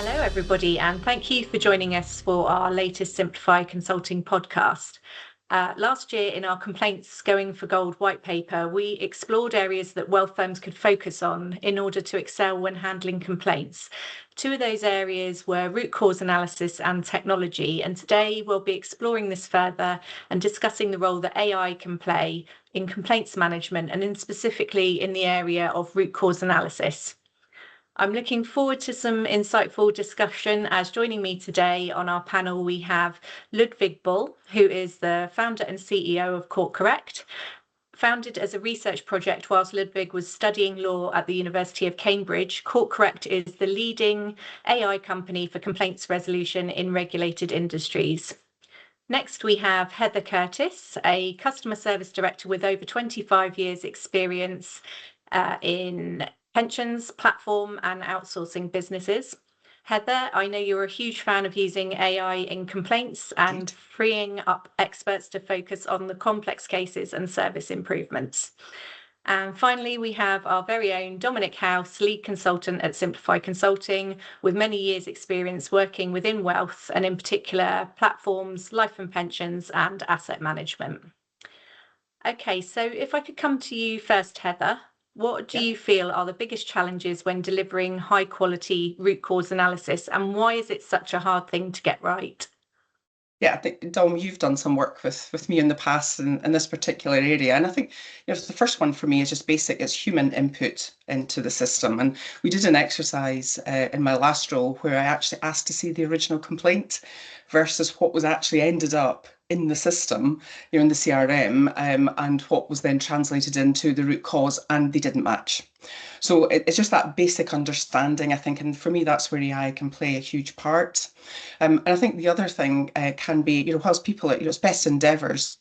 Hello, everybody, and thank you for joining us for our latest Simplify Consulting podcast. Last year, in our Complaints Going for Gold white paper, we explored areas that wealth firms could focus on in order to excel when handling complaints. Two of those areas were root cause analysis and technology, and today we'll be exploring this further and discussing the role that AI can play in complaints management and specifically in the area of root cause analysis. I'm looking forward to some insightful discussion as joining me today on our panel we have Ludwig Bull, who is the founder and CEO of CourtCorrect. Founded as a research project whilst Ludwig was studying law at the University of Cambridge, CourtCorrect is the leading AI company for complaints resolution in regulated industries. Next, we have Heather Curtis, a customer service director with over 25 years experience in pensions, platform and outsourcing businesses. Heather, I know you're a huge fan of using AI in complaints and freeing up experts to focus on the complex cases and service improvements. And finally, we have our very own Dominic House, lead consultant at Simplify Consulting, with many years' experience working within wealth and in particular platforms, life and pensions and asset management. Okay, so if I could come to you first, Heather, what do you feel are the biggest challenges when delivering high quality root cause analysis, and why is it such a hard thing to get right? Yeah, I think, Dom, you've done some work with me in the past in this particular area. And I think, the first one for me is just basic, it's human input into the system. And we did an exercise in my last role where I actually asked to see the original complaint versus what was actually ended up in the system, in the CRM, and what was then translated into the root cause, and they didn't match. So it's just that basic understanding, I think, and for me, that's where AI can play a huge part. And I think the other thing can be, whilst people, it's best endeavours,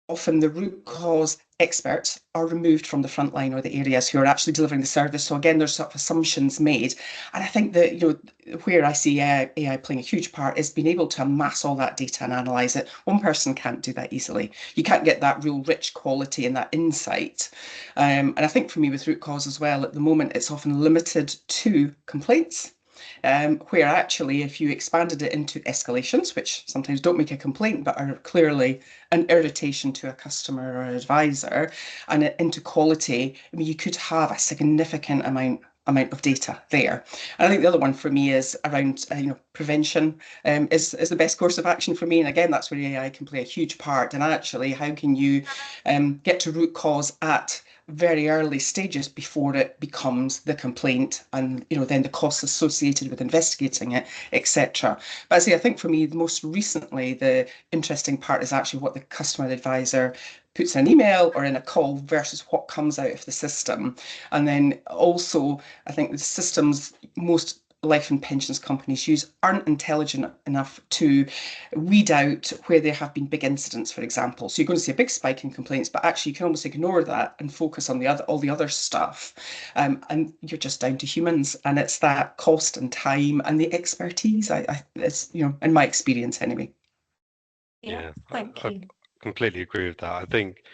often the root cause experts are removed from the front line or the areas who are actually delivering the service. So again, there's sort of assumptions made. And I think that, where I see AI playing a huge part is being able to amass all that data and analyse it. One person can't do that easily. You can't get that real rich quality and that insight. And I think for me with root cause as well, at the moment, it's often limited to complaints. Where actually, if you expanded it into escalations, which sometimes don't make a complaint but are clearly an irritation to a customer or advisor, and into quality, I mean, you could have a significant amount of data there. And I think the other one for me is around, prevention is the best course of action for me. And again, that's where AI can play a huge part. And actually, how can you get to root cause at very early stages before it becomes the complaint and then the costs associated with investigating it, etc. But I think for me most recently the interesting part is actually what the customer advisor puts in an email or in a call versus what comes out of the system. And then also I think the systems most life and pensions companies use aren't intelligent enough to weed out where there have been big incidents, for example. So you're going to see a big spike in complaints, but actually you can almost ignore that and focus on all the other stuff. And you're just down to humans, and it's that cost and time and the expertise. It's in my experience anyway. Yeah, thank I you. completely agree with that. I think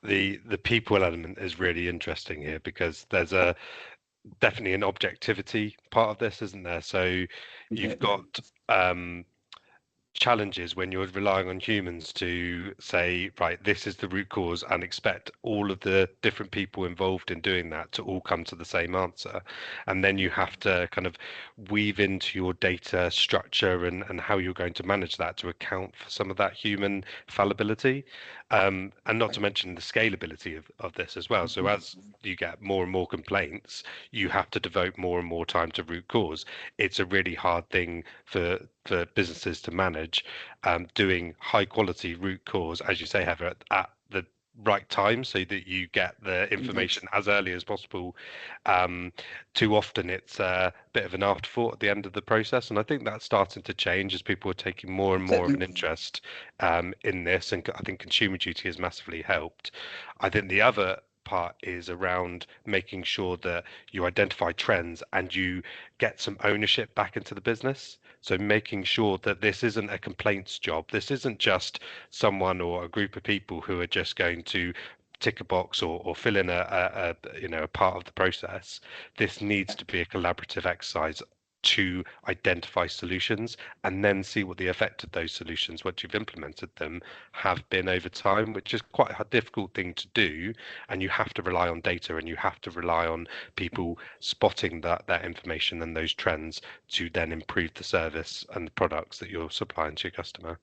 the people element is really interesting here because there's definitely an objectivity part of this, isn't there? So you've got challenges when you're relying on humans to say, right, this is the root cause, and expect all of the different people involved in doing that to all come to the same answer. And then you have to kind of weave into your data structure and how you're going to manage that to account for some of that human fallibility. And not to mention the scalability of this as well. So as you get more and more complaints, you have to devote more and more time to root cause. It's a really hard thing for businesses to manage, doing high quality root cause, as you say, Heather, at the right time so that you get the information as early as possible. Too often it's a bit of an afterthought at the end of the process, and I think that's starting to change as people are taking more and more of an interest in this, and I think Consumer Duty has massively helped. I think the other part is around making sure that you identify trends and you get some ownership back into the business. So making sure that this isn't a complaints job. This isn't just someone or a group of people who are just going to tick a box or fill in a part of the process. This needs to be a collaborative exercise to identify solutions and then see what the effect of those solutions, once you've implemented them, have been over time, which is quite a difficult thing to do. And you have to rely on data, and you have to rely on people spotting that information and those trends to then improve the service and the products that you're supplying to your customer.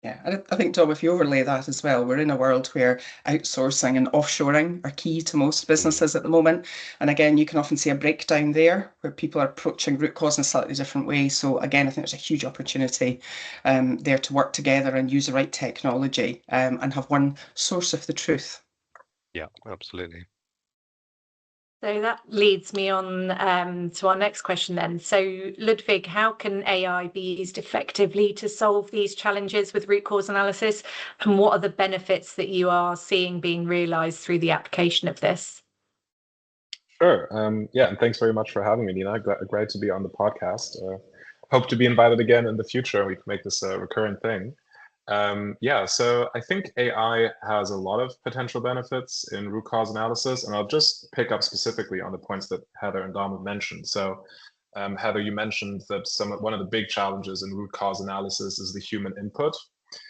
Yeah, I think, Dom, if you overlay that as well, we're in a world where outsourcing and offshoring are key to most businesses at the moment. And again, you can often see a breakdown there where people are approaching root cause in a slightly different way. So again, I think there's a huge opportunity there to work together and use the right technology and have one source of the truth. Yeah, absolutely. So that leads me on to our next question then. So Ludwig, how can AI be used effectively to solve these challenges with root cause analysis? And what are the benefits that you are seeing being realised through the application of this? Sure. Yeah, and thanks very much for having me, Nina. Great to be on the podcast. Hope to be invited again in the future. We can make this a recurrent thing. Yeah, so I think AI has a lot of potential benefits in root cause analysis, and I'll just pick up specifically on the points that Heather and Dom have mentioned. So, Heather, you mentioned that one of the big challenges in root cause analysis is the human input.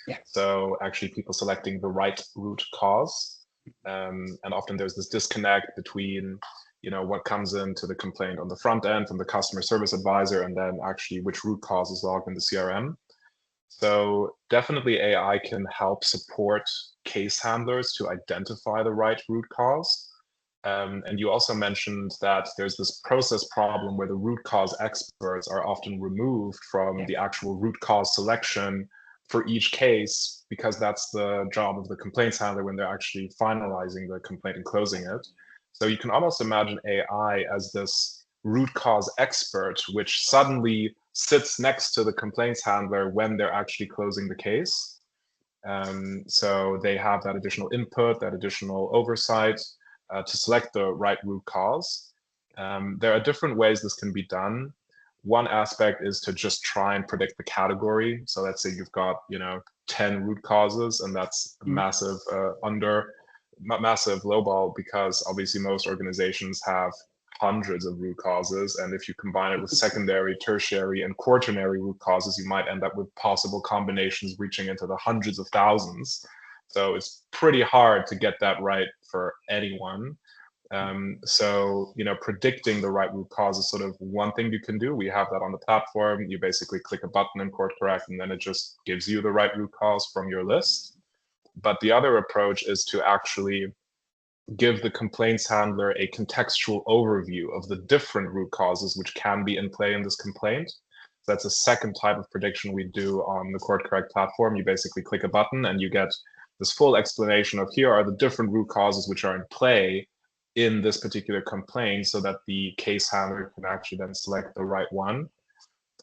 Yeah. So actually people selecting the right root cause. And often there's this disconnect between what comes into the complaint on the front end from the customer service advisor and then actually which root cause is logged in the CRM. So definitely AI can help support case handlers to identify the right root cause. And you also mentioned that there's this process problem where the root cause experts are often removed from the actual root cause selection for each case, because that's the job of the complaints handler when they're actually finalizing the complaint and closing it. So you can almost imagine AI as this root cause expert, which suddenly sits next to the complaints handler when they're actually closing the case. So they have that additional input, that additional oversight to select the right root cause. There are different ways this can be done. One aspect is to just try and predict the category. So let's say you've got 10 root causes, and that's massive massive lowball, because obviously most organizations have hundreds of root causes, and if you combine it with secondary, tertiary, and quaternary root causes, you might end up with possible combinations reaching into the hundreds of thousands. So it's pretty hard to get that right for anyone. So predicting the right root cause is sort of one thing you can do. We have that on the platform. You basically click a button in CourtCorrect, and then it just gives you the right root cause from your list. But the other approach is to actually give the complaints handler a contextual overview of the different root causes which can be in play in this complaint. So that's a second type of prediction we do on the CourtCorrect platform. You basically click a button and you get this full explanation of here are the different root causes which are in play in this particular complaint, so that the case handler can actually then select the right one.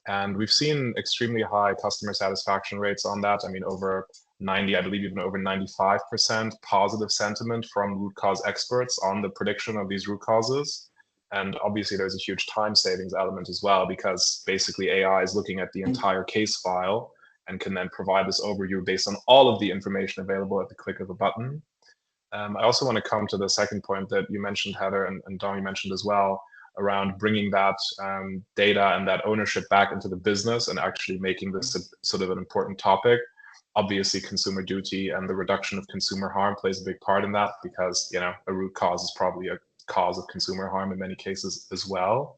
And we've seen extremely high customer satisfaction rates on that. I mean, over 90, I believe even over 95% positive sentiment from root cause experts on the prediction of these root causes. And obviously there's a huge time savings element as well, because basically AI is looking at the entire case file and can then provide this overview based on all of the information available at the click of a button. I also want to come to the second point that you mentioned, Heather, and Dom, you mentioned as well, around bringing that data and that ownership back into the business and actually making this sort of an important topic. Obviously, consumer duty and the reduction of consumer harm plays a big part in that, because a root cause is probably a cause of consumer harm in many cases as well.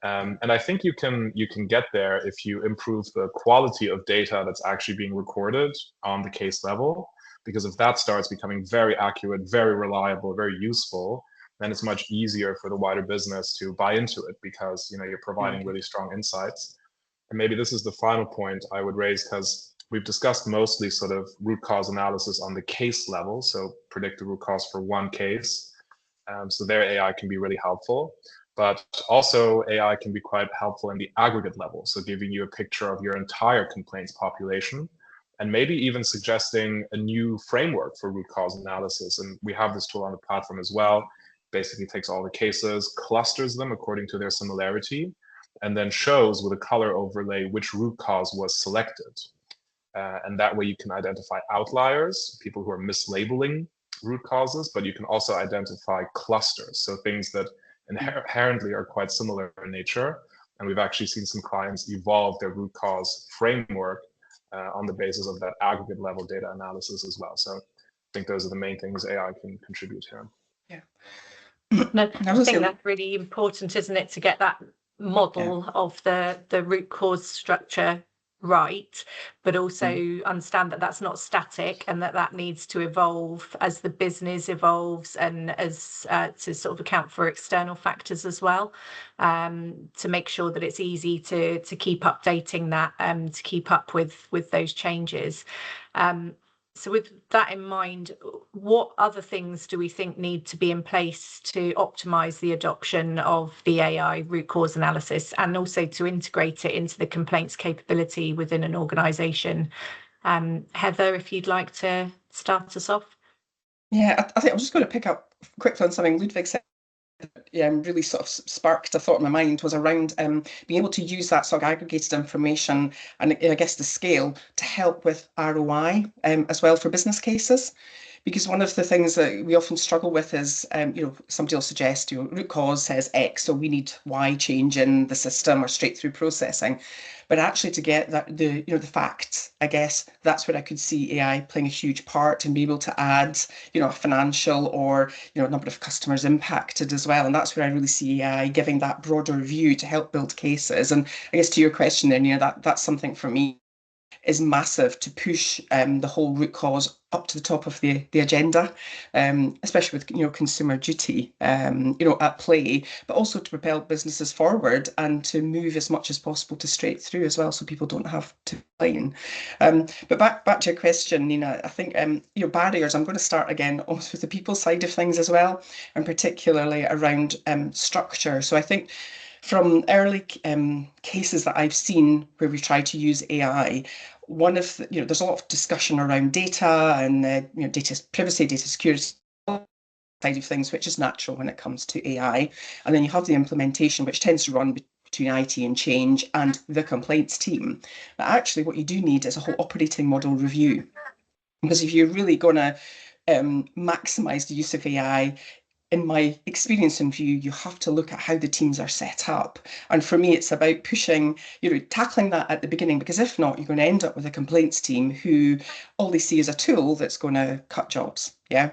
And I think you can get there if you improve the quality of data that's actually being recorded on the case level, because if that starts becoming very accurate, very reliable, very useful, then it's much easier for the wider business to buy into it, because you're providing really strong insights. And maybe this is the final point I would raise, because we've discussed mostly sort of root cause analysis on the case level, so predict the root cause for one case. So there AI can be really helpful, but also AI can be quite helpful in the aggregate level, so giving you a picture of your entire complaints population, and maybe even suggesting a new framework for root cause analysis. And we have this tool on the platform as well. Basically takes all the cases, clusters them according to their similarity, and then shows with a color overlay which root cause was selected. And that way you can identify outliers, people who are mislabeling root causes, but you can also identify clusters, so things that inherently are quite similar in nature, And we've actually seen some clients evolve their root cause framework on the basis of that aggregate level data analysis as well. So I think those are the main things AI can contribute here. Yeah. No, I think that's really important, isn't it, to get that model of the root cause structure right, but also understand that that's not static and that needs to evolve as the business evolves, and as to sort of account for external factors as well, to make sure that it's easy to keep updating that, to keep up with those changes. So with that in mind, what other things do we think need to be in place to optimise the adoption of the AI root cause analysis, and also to integrate it into the complaints capability within an organisation? Heather, if you'd like to start us off. Yeah, I think I'm just going to pick up quickly on something Ludwig said. Really sort of sparked a thought in my mind, was around being able to use that sort of aggregated information and I guess the scale to help with ROI as well for business cases. Because one of the things that we often struggle with is, somebody will suggest, root cause says X, so we need Y change in the system or straight through processing. But actually to get that, the facts, I guess that's where I could see AI playing a huge part and be able to add, a financial or, number of customers impacted as well. And that's where I really see AI giving that broader view to help build cases. And I guess to your question then, that's something for me is massive, to push the whole root cause up to the top of the agenda, especially with consumer duty at play, but also to propel businesses forward and to move as much as possible to straight through as well, so people don't have to complain. But back to your question, Nina, I think barriers. I'm going to start again almost with the people side of things as well, and particularly around structure. So I think from early cases that I've seen where we try to use AI, one of the, there's a lot of discussion around data and data privacy, data security side of things, which is natural when it comes to AI. And then you have the implementation, which tends to run between IT and change and the complaints team. But actually what you do need is a whole operating model review. Because if you're really going to maximize the use of AI, in my experience and view, you have to look at how the teams are set up. And for me, it's about pushing, tackling that at the beginning, because if not, you're going to end up with a complaints team who all they see is a tool that's going to cut jobs. Yeah.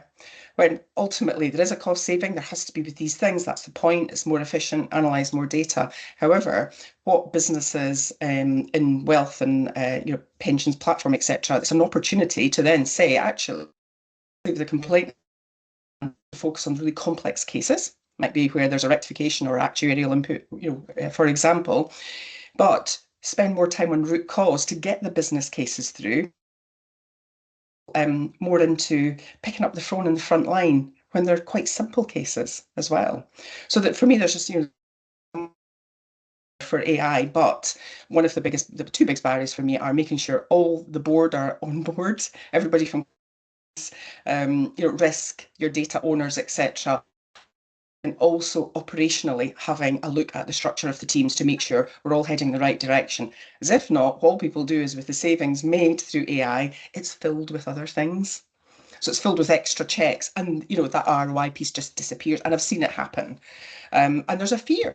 When ultimately there is a cost saving, there has to be with these things. That's the point. It's more efficient, analyze more data. However, what businesses in wealth and pensions platform, etc., it's an opportunity to then say, actually, the complaint focus on really complex cases, might be where there's a rectification or actuarial input, for example, but spend more time on root cause to get the business cases through, more into picking up the phone in the front line when they're quite simple cases as well. So that for me, there's just, for AI, but one of the two biggest barriers for me are making sure all the board are on board, everybody from risk, your data owners, etc., and also operationally having a look at the structure of the teams to make sure we're all heading the right direction. As if not, what people do is with the savings made through AI, it's filled with other things. So it's filled with extra checks, and that ROI piece just disappears. And I've seen it happen. And there's a fear.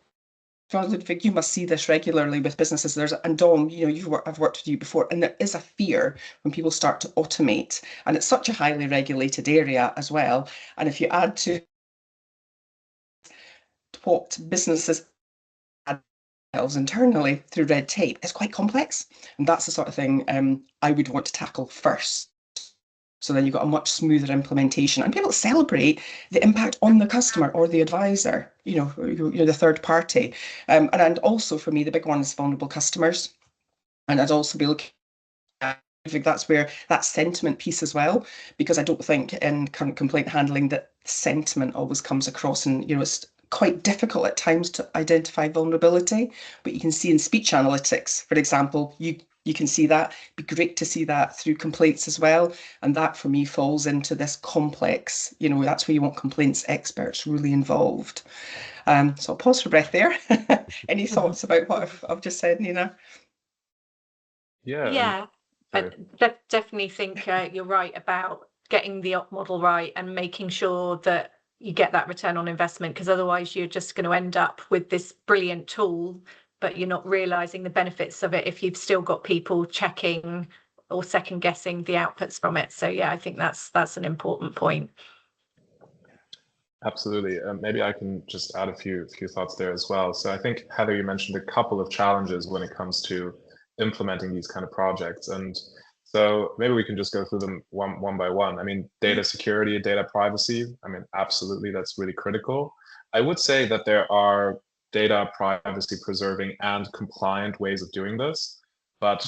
Ludwig, you must see this regularly with businesses. And Dom, I've worked with you before, and there is a fear when people start to automate, and it's such a highly regulated area as well. And if you add to what businesses themselves internally through red tape, it's quite complex, and that's the sort of thing I would want to tackle first. So then you've got a much smoother implementation and people celebrate the impact on the customer or the advisor, you're the third party. And also for me, the big one is vulnerable customers. And I'd also be looking at, I think that's where that sentiment piece as well, because I don't think in current complaint handling that sentiment always comes across, and it's quite difficult at times to identify vulnerability. But you can see in speech analytics, for example, you can see that. It'd be great to see that through complaints as well. And that for me falls into this complex, that's where you want complaints experts really involved. So I'll pause for breath there. Any thoughts about what I've just said, Nina? Yeah, I definitely think you're right about getting the op model right and making sure that you get that return on investment, because otherwise you're just going to end up with this brilliant tool but you're not realizing the benefits of it if you've still got people checking or second guessing the outputs from it. So yeah, I think that's an important point. Absolutely. Maybe I can just add a few thoughts there as well. So I think, Heather, you mentioned a couple of challenges when it comes to implementing these kind of projects. And so maybe we can just go through them one by one. I mean, data security, data privacy, I mean, absolutely, that's really critical. I would say that there are data privacy preserving and compliant ways of doing this, but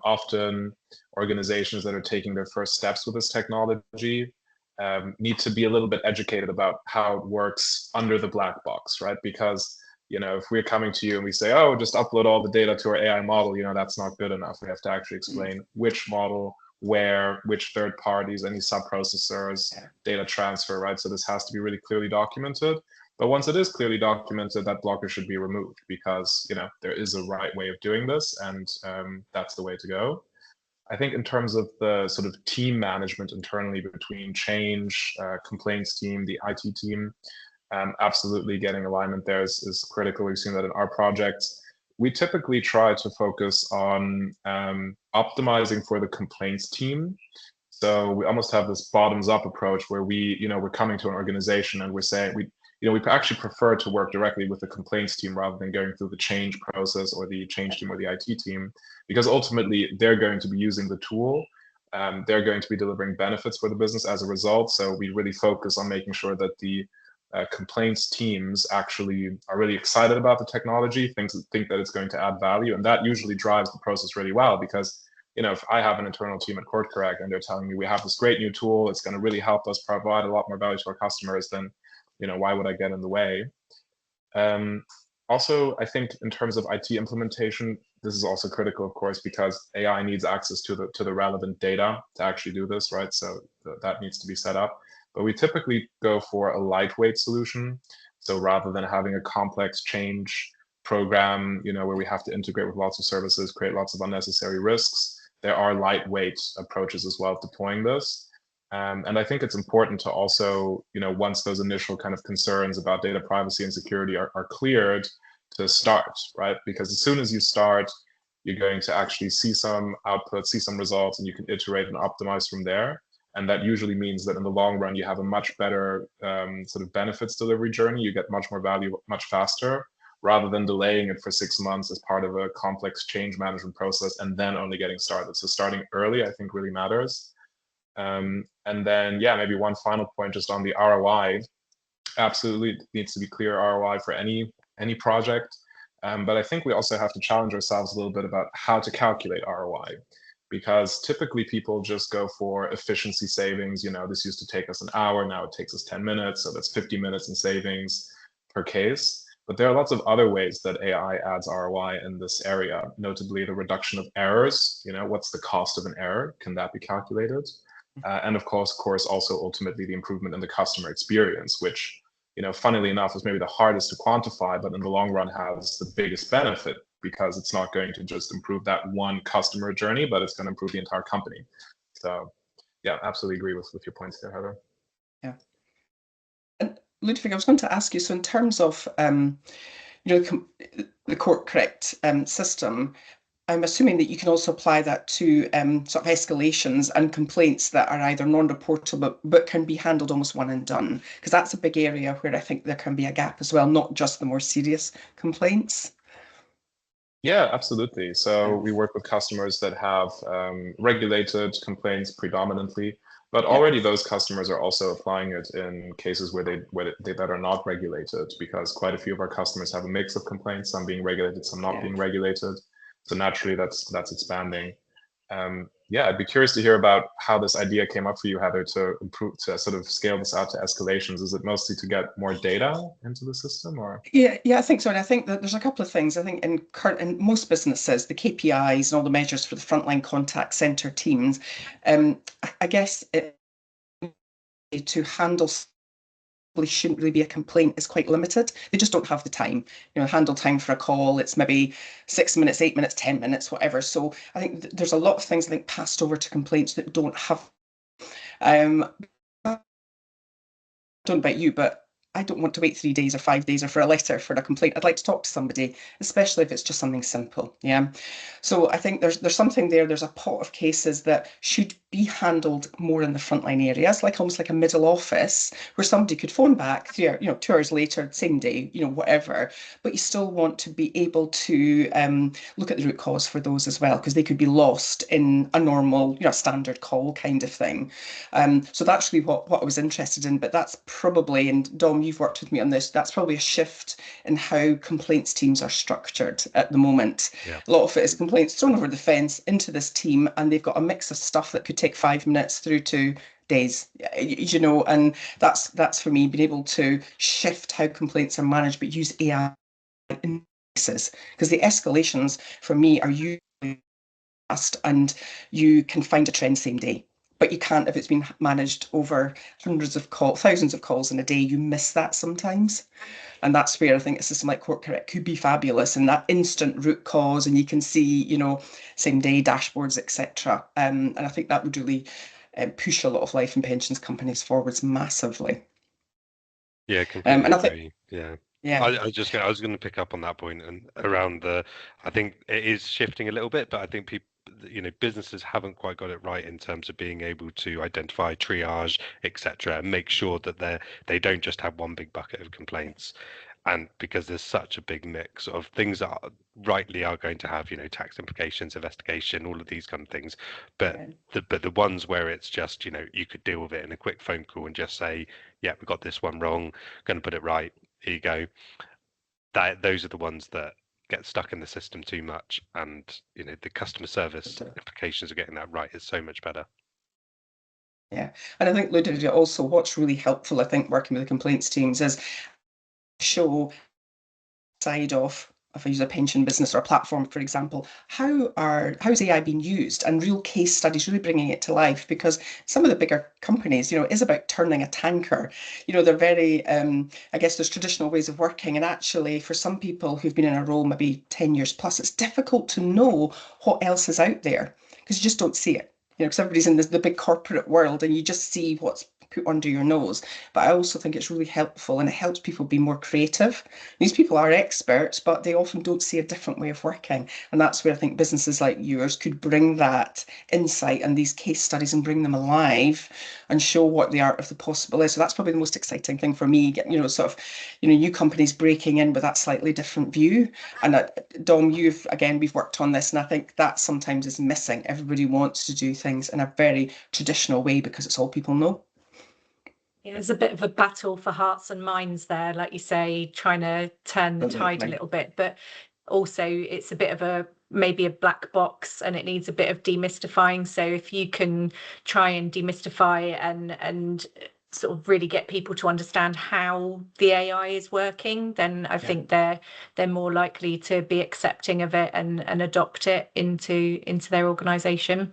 often organizations that are taking their first steps with this technology need to be a little bit educated about how it works under the black box, right? Because, you know, if we're coming to you and we say, oh, just upload all the data to our AI model, you know, that's not good enough. We have to actually explain which model, where, which third parties, any sub-processors, data transfer, right? So this has to be really clearly documented. But once it is clearly documented, that blocker should be removed because, you know, there is a right way of doing this, and that's the way to go. I think in terms of the sort of team management internally between change, complaints team, the IT team, absolutely getting alignment there is critical. We've seen that in our projects. We typically try to focus on optimizing for the complaints team. So we almost have this bottoms up approach where we're coming to an organization and we're saying, we actually prefer to work directly with the complaints team rather than going through the change process or the change team or the IT team, because ultimately they're going to be using the tool. They're going to be delivering benefits for the business as a result. So we really focus on making sure that the complaints teams actually are really excited about the technology, think that it's going to add value. And that usually drives the process really well because, you know, if I have an internal team at CourtCorrect and they're telling me we have this great new tool, it's going to really help us provide a lot more value to our customers, then, you know, why would I get in the way? Also, I think in terms of IT implementation, this is also critical, of course, because AI needs access to the relevant data to actually do this, right? So that needs to be set up. But we typically go for a lightweight solution. So rather than having a complex change program, you know, where we have to integrate with lots of services, create lots of unnecessary risks, there are lightweight approaches as well of deploying this. And I think it's important to also, you know, once those initial kind of concerns about data privacy and security are cleared, to start, right? Because as soon as you start, you're going to actually see some output, see some results, and you can iterate and optimize from there. And that usually means that in the long run, you have a much better sort of benefits delivery journey. You get much more value much faster, rather than delaying it for 6 months as part of a complex change management process and then only getting started. So starting early, I think, really matters. And then, yeah, maybe one final point just on the ROI. Absolutely needs to be clear ROI for any project. But I think we also have to challenge ourselves a little bit about how to calculate ROI, because typically people just go for efficiency savings. You know, this used to take us an hour, now it takes us 10 minutes. So that's 50 minutes in savings per case. But there are lots of other ways that AI adds ROI in this area, notably the reduction of errors. You know, what's the cost of an error? Can that be calculated? And of course, also ultimately the improvement in the customer experience, which, you know, funnily enough, is maybe the hardest to quantify, but in the long run has the biggest benefit, because it's not going to just improve that one customer journey, but it's going to improve the entire company. So yeah, absolutely agree with your points there, Heather. Yeah. And Ludwig, I was going to ask you, so in terms of you know, the CourtCorrect system, I'm assuming that you can also apply that to sort of escalations and complaints that are either non-reportable but can be handled almost one and done, because that's a big area where I think there can be a gap as well, not just the more serious complaints. Yeah, absolutely. So we work with customers that have regulated complaints predominantly, but already those customers are also applying it in cases where that are not regulated, because quite a few of our customers have a mix of complaints, some being regulated, some not being regulated. So naturally, that's expanding. Yeah, I'd be curious to hear about how this idea came up for you, Heather, to sort of scale this out to escalations. Is it mostly to get more data into the system, or? Yeah, I think so. And I think that there's a couple of things. I think in most businesses, the KPIs and all the measures for the frontline contact center teams, I guess to handle shouldn't really be a complaint is quite limited. They just don't have the time. You know, handle time for a call, it's maybe 6 minutes, 8 minutes, 10 minutes, whatever. So I think there's a lot of things I think passed over to complaints that don't have. I don't know about you, but I don't want to wait 3 days or 5 days or for a letter for a complaint. I'd like to talk to somebody, especially if it's just something simple. Yeah. So I think there's something there. There's a pot of cases that should be handled more in the frontline areas, like almost like a middle office, where somebody could phone back 2 hours later, same day, whatever. But you still want to be able to look at the root cause for those as well, because they could be lost in a normal, standard call kind of thing. So that's really what I was interested in. But that's probably, and Dom, you've worked with me on this, that's probably a shift in how complaints teams are structured at the moment. Yeah. A lot of it is complaints thrown over the fence into this team, and they've got a mix of stuff that could take 5 minutes through to days, and that's for me, being able to shift how complaints are managed, but use AI in cases, because the escalations for me are usually fast, and you can find a trend same day. But you can't if it's been managed over thousands of calls in a day. You miss that sometimes. And that's where I think a system like CourtCorrect could be fabulous, and that instant root cause, and you can see, same day dashboards, etc. And I think that would really push a lot of life and pensions companies forwards massively. Yeah, completely And I agree. think, Yeah. I was going to pick up on that point and around I think it is shifting a little bit, but I think people, businesses haven't quite got it right in terms of being able to identify, triage, etc., and make sure that they don't just have one big bucket of complaints. And because there's such a big mix of things that rightly are going to have, tax implications, investigation, all of these kind of things, but the ones where it's just, you could deal with it in a quick phone call and just say, yeah, we got this one wrong, going to put it right, here you go. Those are the ones that get stuck in the system too much, and the customer service implications of getting that right is so much better. Yeah, and I think, Ludwig, also what's really helpful, I think, working with the complaints teams is show side of, if I use a pension business or a platform, for example, how's AI being used, and real case studies, really bringing it to life, because some of the bigger companies, is about turning a tanker. They're very, I guess there's traditional ways of working, and actually for some people who've been in a role maybe 10 years plus, it's difficult to know what else is out there, because you just don't see it. Because everybody's in the big corporate world, and you just see what's put under your nose. But I also think it's really helpful, and it helps people be more creative. These people are experts, but they often don't see a different way of working. And that's where I think businesses like yours could bring that insight and these case studies and bring them alive and show what the art of the possible is. So that's probably the most exciting thing for me, new companies breaking in with that slightly different view. And Dom, we've worked on this, and I think that sometimes is missing. Everybody wants to do things in a very traditional way because it's all people know. Yeah, there's a bit of a battle for hearts and minds there, like you say, trying to turn the tide a little bit, but also it's a bit of maybe a black box, and it needs a bit of demystifying. So if you can try and demystify and sort of really get people to understand how the AI is working, then I think they're more likely to be accepting of it and adopt it into their organization.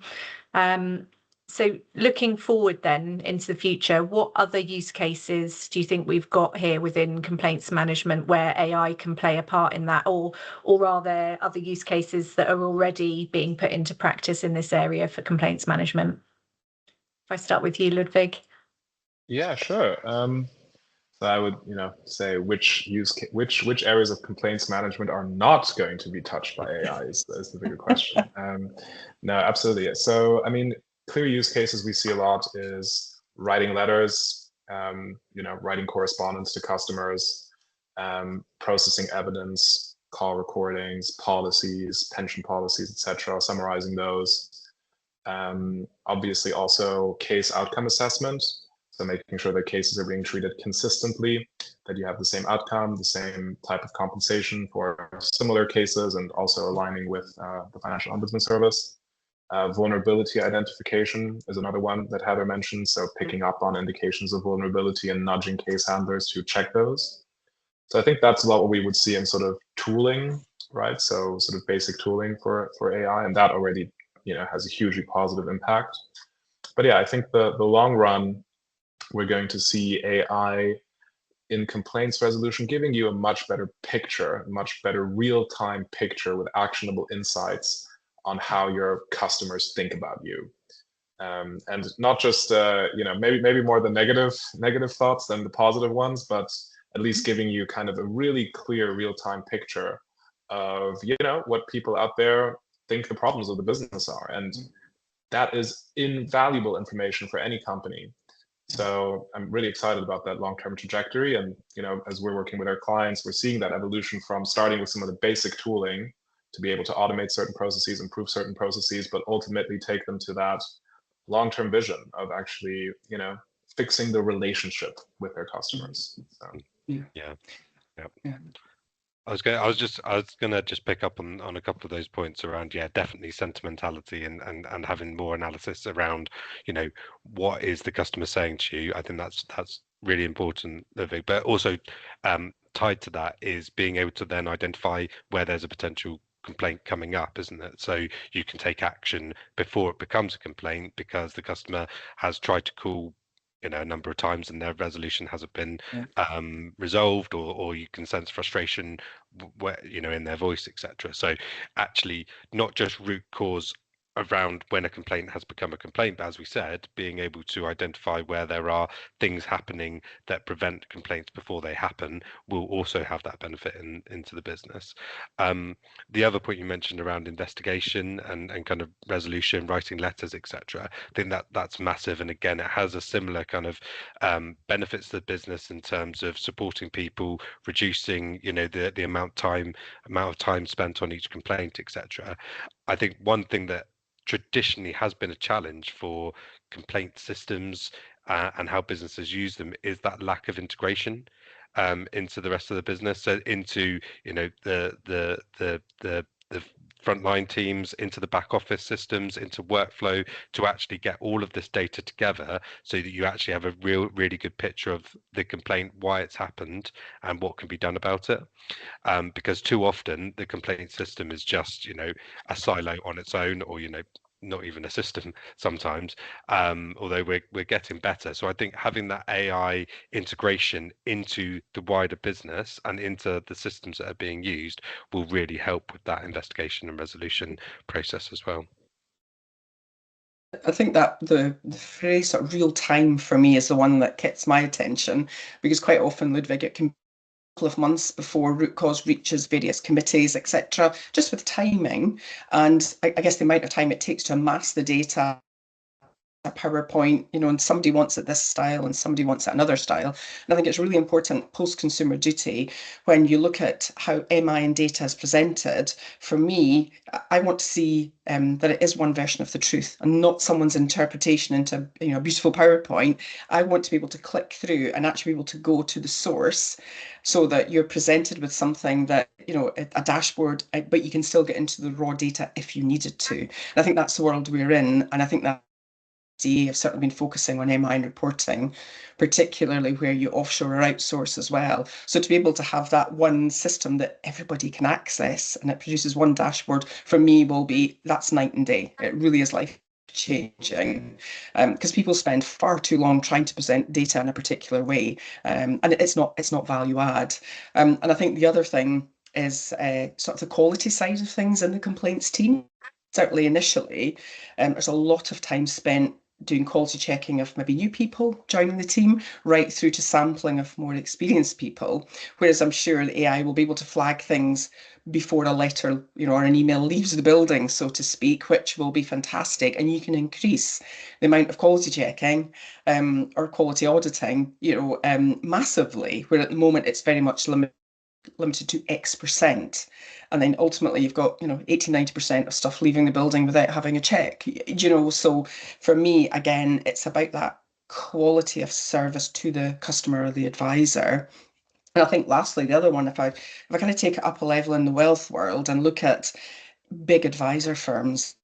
So looking forward then into the future, what other use cases do you think we've got here within complaints management where AI can play a part in that, or are there other use cases that are already being put into practice in this area for complaints management? If I start with you, Ludwig. Yeah, sure. So I would, say which areas of complaints management are not going to be touched by AI is the bigger question. No, absolutely. So, clear use cases we see a lot is writing letters, writing correspondence to customers, processing evidence, call recordings, policies, pension policies, etc., summarizing those. Obviously, also case outcome assessment. So making sure that cases are being treated consistently, that you have the same outcome, the same type of compensation for similar cases, and also aligning with the Financial Ombudsman Service. Vulnerability identification is another one that Heather mentioned. So picking up on indications of vulnerability and nudging case handlers to check those. So I think that's a lot what we would see in sort of tooling, right? So sort of basic tooling for AI, and that already, has a hugely positive impact. But yeah, I think the long run, we're going to see AI in complaints resolution giving you a much better picture, a much better real-time picture with actionable insights on how your customers think about you. And not just maybe more the negative thoughts than the positive ones, but at least giving you kind of a really clear real-time picture of what people out there think the problems of the business are, and that is invaluable information for any company. So I'm really excited about that long-term trajectory. And as we're working with our clients, we're seeing that evolution from starting with some of the basic tooling to be able to automate certain processes, improve certain processes, but ultimately take them to that long-term vision of actually fixing the relationship with their customers. So yeah. I was gonna just pick up on a couple of those points around, definitely sentimentality and having more analysis around, what is the customer saying to you. I think that's really important, Ludwig. But also tied to that is being able to then identify where there's a potential complaint coming up, isn't it? So you can take action before it becomes a complaint, because the customer has tried to call a number of times and their resolution hasn't been resolved, or you can sense frustration where in their voice, etc. So actually not just root cause around when a complaint has become a complaint, but as we said, being able to identify where there are things happening that prevent complaints before they happen will also have that benefit into the business. The other point you mentioned around investigation and kind of resolution, writing letters, etc. I think that's massive, and again, it has a similar kind of benefits to the business in terms of supporting people, reducing the amount of time spent on each complaint, etc. I think one thing that traditionally has been a challenge for complaint systems and how businesses use them is that lack of integration into the rest of the business, so into the frontline teams, into the back office systems, into workflow, to actually get all of this data together so that you actually have a really good picture of the complaint, why it's happened, and what can be done about it. Because too often the complaint system is just a silo on its own, or not even a system sometimes, although we're getting better. So I think having that AI integration into the wider business and into the systems that are being used will really help with that investigation and resolution process as well. I think that the phrase sort of real time for me is the one that gets my attention, because quite often, Ludwig, it can be a couple of months before root cause reaches various committees, etc., just with timing. And I guess the amount of time it takes to amass the data, a PowerPoint, and somebody wants it this style and somebody wants it another style. And I think it's really important post-consumer duty, when you look at how MI and data is presented. For me, I want to see that it is one version of the truth and not someone's interpretation into a beautiful PowerPoint. I want to be able to click through and actually be able to go to the source, so that you're presented with something that, a dashboard, but you can still get into the raw data if you needed to. And I think that's the world we're in, and I think that have certainly been focusing on MI and reporting, particularly where you offshore or outsource as well. So to be able to have that one system that everybody can access and it produces one dashboard, for me, that's night and day. It really is life changing, because people spend far too long trying to present data in a particular way, and it's not value add. And I think the other thing is sort of the quality side of things in the complaints team. Certainly initially, there's a lot of time spent doing quality checking of maybe new people joining the team, right through to sampling of more experienced people. Whereas I'm sure the AI will be able to flag things before a letter, or an email leaves the building, so to speak, which will be fantastic. And you can increase the amount of quality checking or quality auditing, massively, where at the moment it's very much limited to X%. And then ultimately you've got 80-90% of stuff leaving the building without having a check. So for me, again, it's about that quality of service to the customer or the advisor. And I think lastly, the other one, if I kind of take it up a level in the wealth world and look at big advisor firms,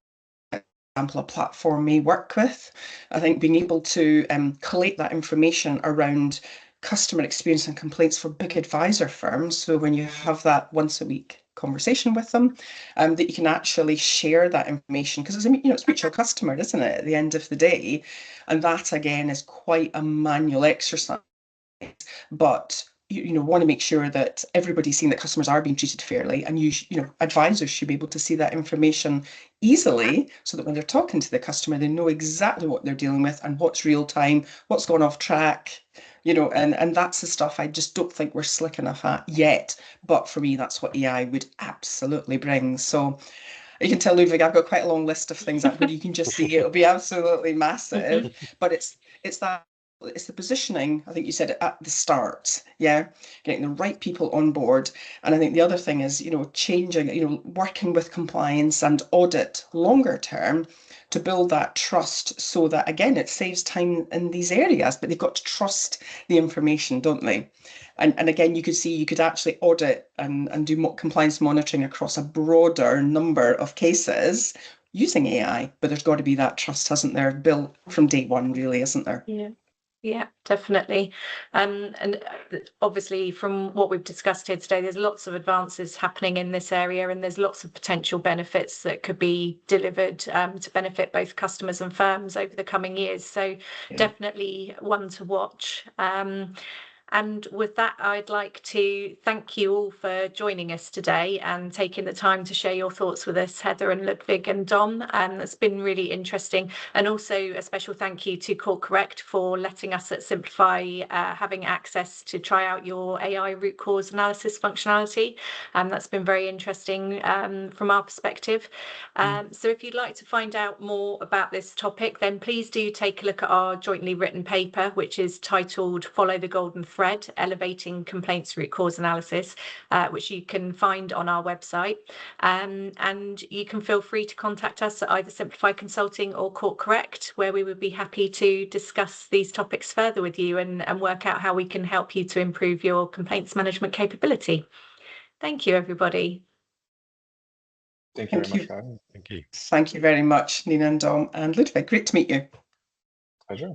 for example, a platform may work with, I think being able to collate that information around customer experience and complaints for big advisor firms. So when you have that once a week conversation with them, that you can actually share that information, because it's mutual customer, isn't it, at the end of the day? And that again is quite a manual exercise, but want to make sure that everybody's seeing that customers are being treated fairly, and advisors should be able to see that information easily, so that when they're talking to the customer, they know exactly what they're dealing with and what's real time, what's gone off track, and that's the stuff I just don't think we're slick enough at yet. But for me, that's what AI would absolutely bring. So you can tell, Ludwig, I've got quite a long list of things that, but you can just see it'll be absolutely massive. But it's the positioning. I think you said it at the start, getting the right people on board. And I think the other thing is, changing, working with compliance and audit longer term to build that trust, so that, again, it saves time in these areas, but they've got to trust the information, don't they? And again, you could actually audit and do compliance monitoring across a broader number of cases using AI, but there's got to be that trust, hasn't there, built from day one, really, isn't there? Yeah, definitely. And obviously, from what we've discussed here today, there's lots of advances happening in this area, and there's lots of potential benefits that could be delivered to benefit both customers and firms over the coming years. So definitely one to watch. And with that, I'd like to thank you all for joining us today and taking the time to share your thoughts with us, Heather and Ludwig and Dom. It's been really interesting. And also a special thank you to CourtCorrect for letting us at Simplify having access to try out your AI root cause analysis functionality. That's been very interesting from our perspective. So if you'd like to find out more about this topic, then please do take a look at our jointly written paper, which is titled Follow the Golden Thread, Elevating Complaints Root Cause Analysis, which you can find on our website. And you can feel free to contact us at either Simplify Consulting or CourtCorrect, where we would be happy to discuss these topics further with you and work out how we can help you to improve your complaints management capability. Thank you, everybody. Thank you very much, guys. Thank you. Thank you very much, Nina and Dom and Ludwig. Great to meet you. Pleasure.